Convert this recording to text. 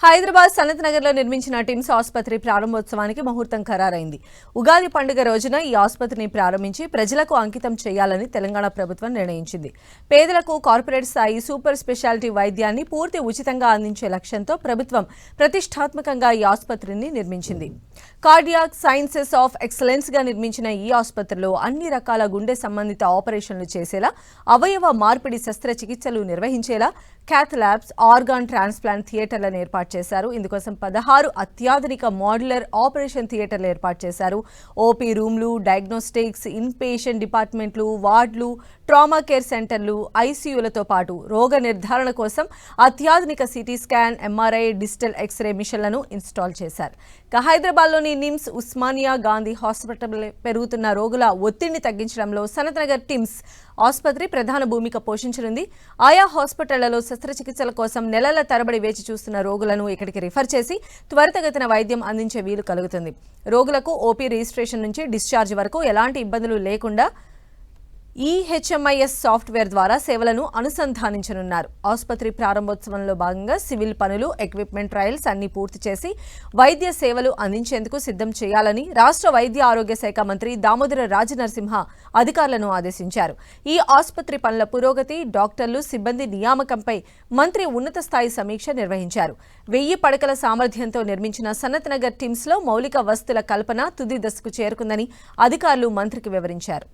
హైదరాబాద్ సనత్ నగర్ లో నిర్మించిన టిమ్స్ ఆసుపత్రి ప్రారంభోత్సవానికి ముహూర్తం ఖరారైంది. ఉగాది పండుగ రోజున ఈ ఆసుపత్రిని ప్రారంభించి ప్రజలకు అంకితం చేయాలని తెలంగాణ ప్రభుత్వం నిర్ణయించింది. పేదలకు కార్పొరేట్ స్థాయి సూపర్ స్పెషాలిటీ వైద్యాన్ని పూర్తి ఉచితంగా అందించే లక్ష్యంతో ప్రభుత్వం ప్రతిష్టాత్మకంగా ఈ ఆసుపత్రిని నిర్మించింది. కార్డియాక్ సైన్సెస్ ఆఫ్ ఎక్సలెన్స్ గా నిర్మించిన ఈ ఆసుపత్రిలో అన్ని రకాల గుండె సంబంధిత ఆపరేషన్లు చేసేలా, అవయవ మార్పిడి శస్త్రచికిత్సలు నిర్వహించేలా క్యాథ్ ల్యాబ్స్, ఆర్గాన్ ట్రాన్స్ప్లాంట్ థియేటర్లను ఏర్పాటు చేశారు. ఇందుకోసం 16 అత్యాధునిక మోడ్యులర్ ఆపరేషన్ థియేటర్లు ఏర్పాటు చేశారు. ఓపీ రూమ్లు, డయాగ్నోస్టిక్స్, ఇన్ పేషెంట్ డిపార్ట్మెంట్లు, వార్డులు, ట్రామా కేర్ సెంటర్లు, ఐసీయూలతో పాటు రోగ నిర్ధారణ కోసం అత్యాధునిక CT scan, MRI, digital x-ray మిషన్లను ఇన్స్టాల్ చేశారు. హైదరాబాద్లోని నిమ్స్, ఉస్మానియా గాంధీ హాస్పిటల్ పెరుగుతున్న రోగుల ఒత్తిడిని తగ్గించడంలో సనత్ నగర్ టిమ్స్ ఆసుపత్రి ప్రధాన భూమిక పోషించనుంది. ఆయా హాస్పిటళ్లలో శస్త్రచికిత్సల కోసం నెలల తరబడి వేచి చూస్తున్న రోగులను ఇక్కడికి రిఫర్ చేసి త్వరితగతిన వైద్యం అందించే వీలు కలుగుతుంది. రోగులకు ఓపీ రిజిస్ట్రేషన్ నుంచి డిశ్చార్జ్ వరకు ఎలాంటి ఇబ్బందులు లేకుండా ఈహెచ్ఎంఐఎస్ సాఫ్ట్వేర్ ద్వారా సేవలను అనుసంధానించనున్నారు. ఆసుపత్రి ప్రారంభోత్సవంలో భాగంగా సివిల్ పనులు, ఎక్విప్మెంట్ ట్రయల్స్ అన్ని పూర్తి చేసి వైద్య సేవలు అందించేందుకు సిద్ధం చేయాలని రాష్ట్ర వైద్య ఆరోగ్య శాఖ మంత్రి దామోదర రాజనరసింహ అధికారులను ఆదేశించారు. ఈ ఆసుపత్రి పనుల పురోగతి, డాక్టర్లు, సిబ్బంది నియామకంపై మంత్రి ఉన్నత స్థాయి సమీక్ష నిర్వహించారు. 1000 పడకల సామర్థ్యంతో నిర్మించిన సనత్ నగర్ టిమ్స్ లో మౌలిక వసతుల కల్పన తుది దశకు చేరుకుందని అధికారులు మంత్రికి వివరించారు.